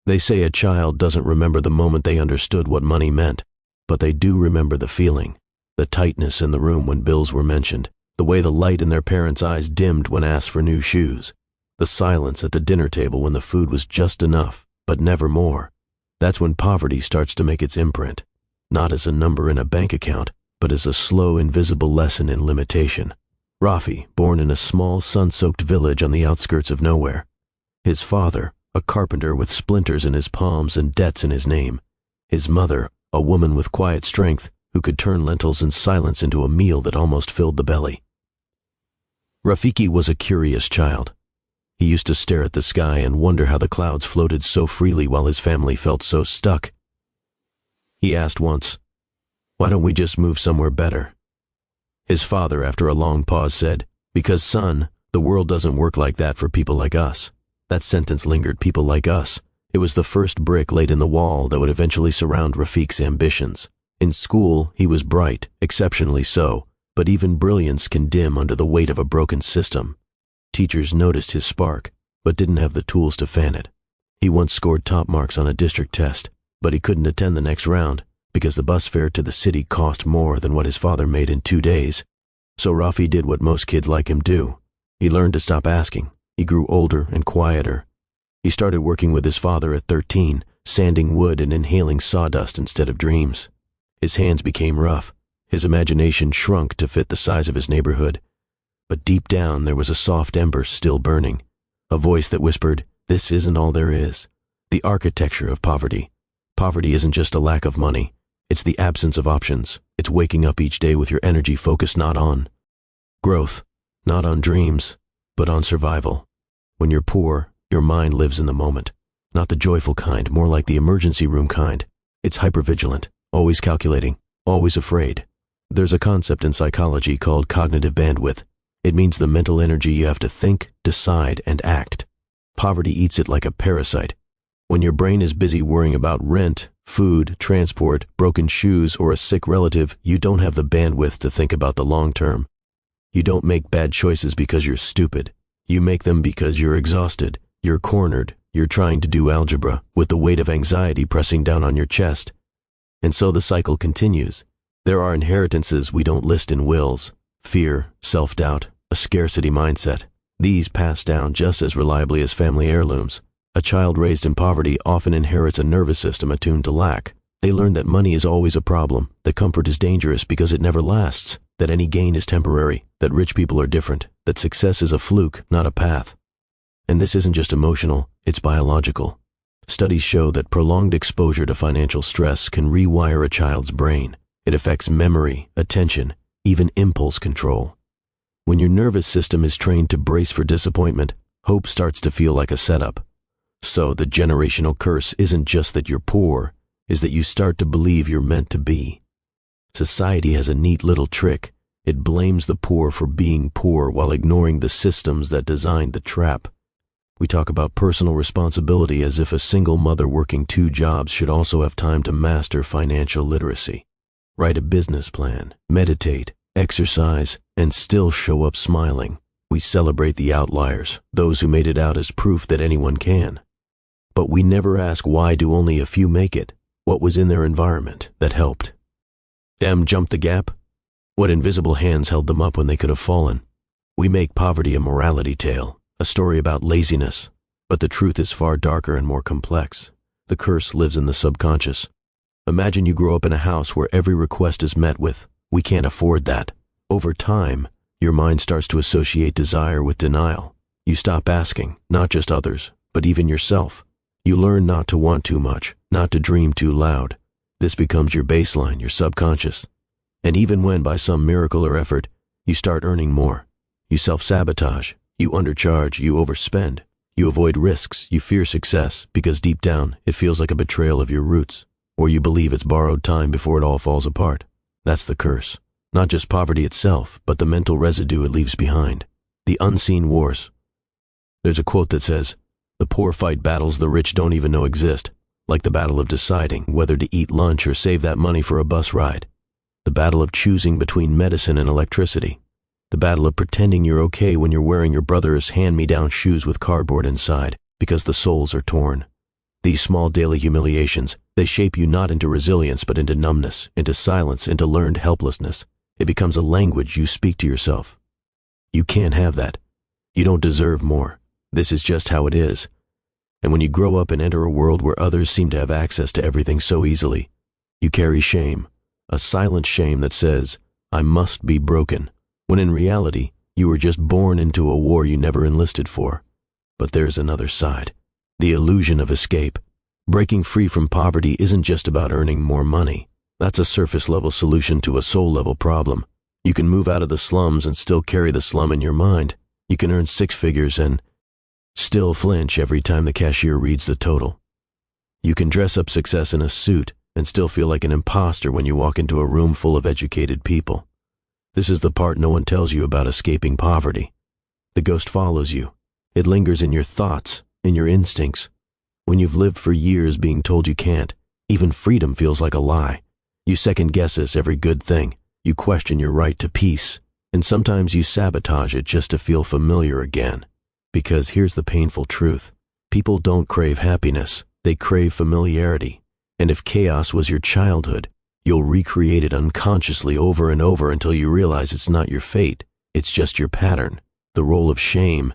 They say a child doesn't remember the moment they understood what money meant, but they do remember the feeling, the tightness in the room when bills were mentioned, the way the light in their parents' eyes dimmed when asked for new shoes, the silence at the dinner table when the food was just enough, but never more. That's when poverty starts to make its imprint, not as a number in a bank account, but as a slow, invisible lesson in limitation. Rafi, born in a small, sun-soaked village on the outskirts of nowhere. His father, a carpenter with splinters in his palms and debts in his name. His mother, a woman with quiet strength who could turn lentils in silence into a meal that almost filled the belly. Rafiki was a curious child. He used to stare at the sky and wonder how the clouds floated so freely while his family felt so stuck. He asked once, "Why don't we just move somewhere better?" His father, after a long pause, said, "Because, son, the world doesn't work like that for people like us." That sentence lingered. People like us. It was the first brick laid in the wall that would eventually surround Rafik's ambitions. In school, he was bright, exceptionally so, but even brilliance can dim under the weight of a broken system. Teachers noticed his spark, but didn't have the tools to fan it. He once scored top marks on a district test, but he couldn't attend the next round because the bus fare to the city cost more than what his father made in 2 days. So Rafi did what most kids like him do. He learned to stop asking. He grew older and quieter. He started working with his father at 13, sanding wood and inhaling sawdust instead of dreams. His hands became rough. His imagination shrunk to fit the size of his neighborhood. But deep down there was a soft ember still burning, a voice that whispered, "This isn't all there is." The architecture of poverty. Poverty isn't just a lack of money. It's the absence of options. It's waking up each day with your energy focused not on growth, not on dreams, but on survival. When you're poor, your mind lives in the moment. Not the joyful kind, more like the emergency room kind. It's hypervigilant, always calculating, always afraid. There's a concept in psychology called cognitive bandwidth. It means the mental energy you have to think, decide, and act. Poverty eats it like a parasite. When your brain is busy worrying about rent, food, transport, broken shoes, or a sick relative, you don't have the bandwidth to think about the long term. You don't make bad choices because you're stupid. You make them because you're exhausted, you're cornered, you're trying to do algebra with the weight of anxiety pressing down on your chest. And so the cycle continues. There are inheritances we don't list in wills: fear, self-doubt, a scarcity mindset. These pass down just as reliably as family heirlooms. A child raised in poverty often inherits a nervous system attuned to lack. They learn that money is always a problem, that comfort is dangerous because it never lasts, that any gain is temporary, that rich people are different, that success is a fluke, not a path. And this isn't just emotional, it's biological. Studies show that prolonged exposure to financial stress can rewire a child's brain. It affects memory, attention, even impulse control. When your nervous system is trained to brace for disappointment, hope starts to feel like a setup. So the generational curse isn't just that you're poor, is that you start to believe you're meant to be. Society has a neat little trick. It blames the poor for being poor while ignoring the systems that designed the trap. We talk about personal responsibility as if a single mother working 2 jobs should also have time to master financial literacy. Write a business plan, meditate, exercise, and still show up smiling. We celebrate the outliers, those who made it out as proof that anyone can. But we never ask, why do only a few make it? What was in their environment that helped? Them jump the gap? What invisible hands held them up when they could have fallen? We make poverty a morality tale, a story about laziness, but the truth is far darker and more complex. The curse lives in the subconscious. Imagine you grow up in a house where every request is met with, "We can't afford that." Over time, your mind starts to associate desire with denial. You stop asking, not just others, but even yourself. You learn not to want too much, not to dream too loud. This becomes your baseline, your subconscious. And even when, by some miracle or effort, you start earning more, you self-sabotage, you undercharge, you overspend, you avoid risks, you fear success, because deep down, it feels like a betrayal of your roots, or you believe it's borrowed time before it all falls apart. That's the curse. Not just poverty itself, but the mental residue it leaves behind. The unseen wars. There's a quote that says, "The poor fight battles the rich don't even know exist, like the battle of deciding whether to eat lunch or save that money for a bus ride. The battle of choosing between medicine and electricity. The battle of pretending you're okay when you're wearing your brother's hand-me-down shoes with cardboard inside because the soles are torn. These small daily humiliations, they shape you not into resilience but into numbness, into silence, into learned helplessness. It becomes a language you speak to yourself. You can't have that. You don't deserve more. This is just how it is. And when you grow up and enter a world where others seem to have access to everything so easily, you carry shame, a silent shame that says, I must be broken, when in reality, you were just born into a war you never enlisted for. But there's another side. The illusion of escape. Breaking free from poverty isn't just about earning more money. That's a surface-level solution to a soul-level problem. You can move out of the slums and still carry the slum in your mind. You can earn 6 figures and still flinch every time the cashier reads the total. You can dress up success in a suit and still feel like an imposter when you walk into a room full of educated people. This is the part no one tells you about escaping poverty. The ghost follows you. It lingers in your thoughts, in your instincts. When you've lived for years being told you can't, even freedom feels like a lie. You second-guess every good thing. You question your right to peace. And sometimes you sabotage it just to feel familiar again. Because here's the painful truth. People don't crave happiness. They crave familiarity. And if chaos was your childhood, you'll recreate it unconsciously over and over until you realize it's not your fate. It's just your pattern. The role of shame.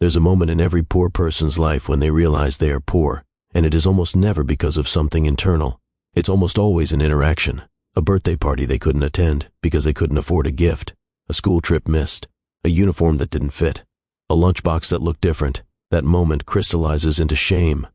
There's a moment in every poor person's life when they realize they are poor, and it is almost never because of something internal. It's almost always an interaction. A birthday party they couldn't attend because they couldn't afford a gift, a school trip missed, a uniform that didn't fit, a lunchbox that looked different. That moment crystallizes into shame.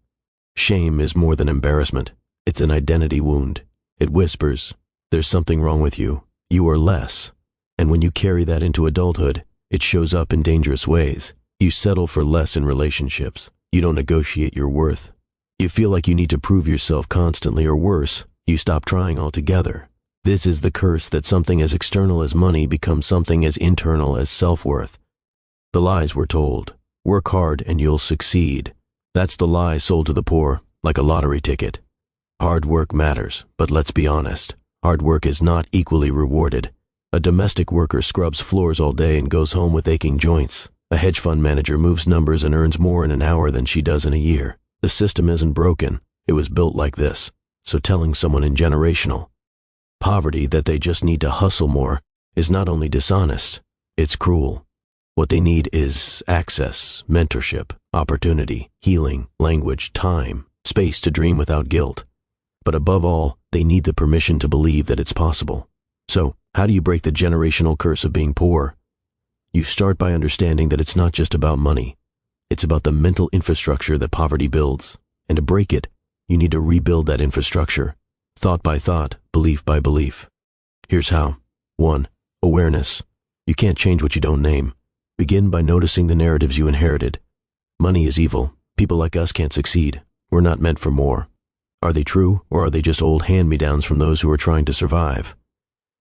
Shame is more than embarrassment. It's an identity wound. It whispers, there's something wrong with you. You are less. And when you carry that into adulthood, it shows up in dangerous ways. You settle for less in relationships. You don't negotiate your worth. You feel like you need to prove yourself constantly, or worse, you stop trying altogether. This is the curse that something as external as money becomes something as internal as self-worth. The lies we're told. Work hard and you'll succeed. That's the lie sold to the poor, like a lottery ticket. Hard work matters, but let's be honest. Hard work is not equally rewarded. A domestic worker scrubs floors all day and goes home with aching joints. A hedge fund manager moves numbers and earns more in an hour than she does in a year. The system isn't broken. It was built like this. So telling someone in generational poverty that they just need to hustle more is not only dishonest, it's cruel. What they need is access, mentorship, opportunity, healing, language, time, space to dream without guilt. But above all, they need the permission to believe that it's possible. So, how do you break the generational curse of being poor? You start by understanding that it's not just about money. It's about the mental infrastructure that poverty builds. And to break it, you need to rebuild that infrastructure, thought by thought, belief by belief. Here's how. 1. Awareness. You can't change what you don't name. Begin by noticing the narratives you inherited. Money is evil. People like us can't succeed. We're not meant for more. Are they true, or are they just old hand-me-downs from those who are trying to survive?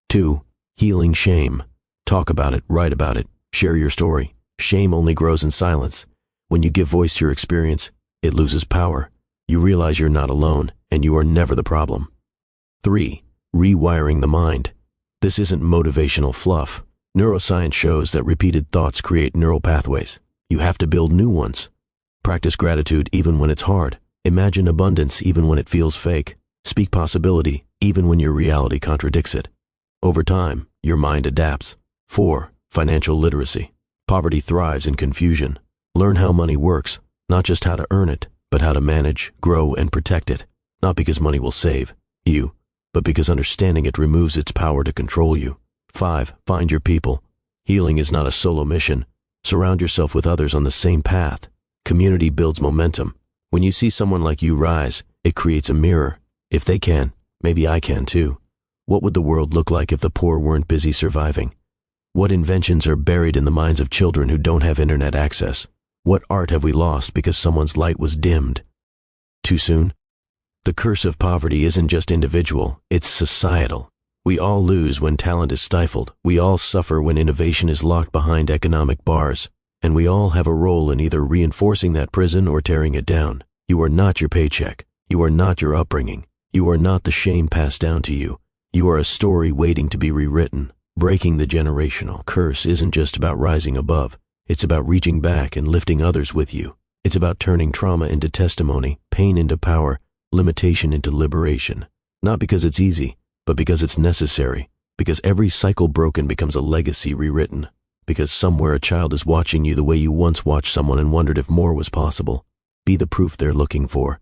2. Healing shame. Talk about it, write about it, share your story. Shame only grows in silence. When you give voice to your experience, it loses power. You realize you're not alone, and you are never the problem. 3. Rewiring the mind. This isn't motivational fluff. Neuroscience shows that repeated thoughts create neural pathways. You have to build new ones. Practice gratitude even when it's hard. Imagine abundance even when it feels fake. Speak possibility even when your reality contradicts it. Over time, your mind adapts. 4. Financial literacy. Poverty thrives in confusion. Learn how money works, not just how to earn it, but how to manage, grow, and protect it. Not because money will save you, but because understanding it removes its power to control you. 5. Find your people. Healing is not a solo mission. Surround yourself with others on the same path. Community builds momentum. When you see someone like you rise, it creates a mirror. If they can, maybe I can too. What would the world look like if the poor weren't busy surviving? What inventions are buried in the minds of children who don't have internet access? What art have we lost because someone's light was dimmed? Too soon? The curse of poverty isn't just individual, it's societal. We all lose when talent is stifled. We all suffer when innovation is locked behind economic bars. And we all have a role in either reinforcing that prison or tearing it down. You are not your paycheck. You are not your upbringing. You are not the shame passed down to you. You are a story waiting to be rewritten. Breaking the generational curse isn't just about rising above. It's about reaching back and lifting others with you. It's about turning trauma into testimony, pain into power, limitation into liberation. Not because it's easy, but because it's necessary. Because every cycle broken becomes a legacy rewritten. Because somewhere a child is watching you the way you once watched someone and wondered if more was possible. Be the proof they're looking for.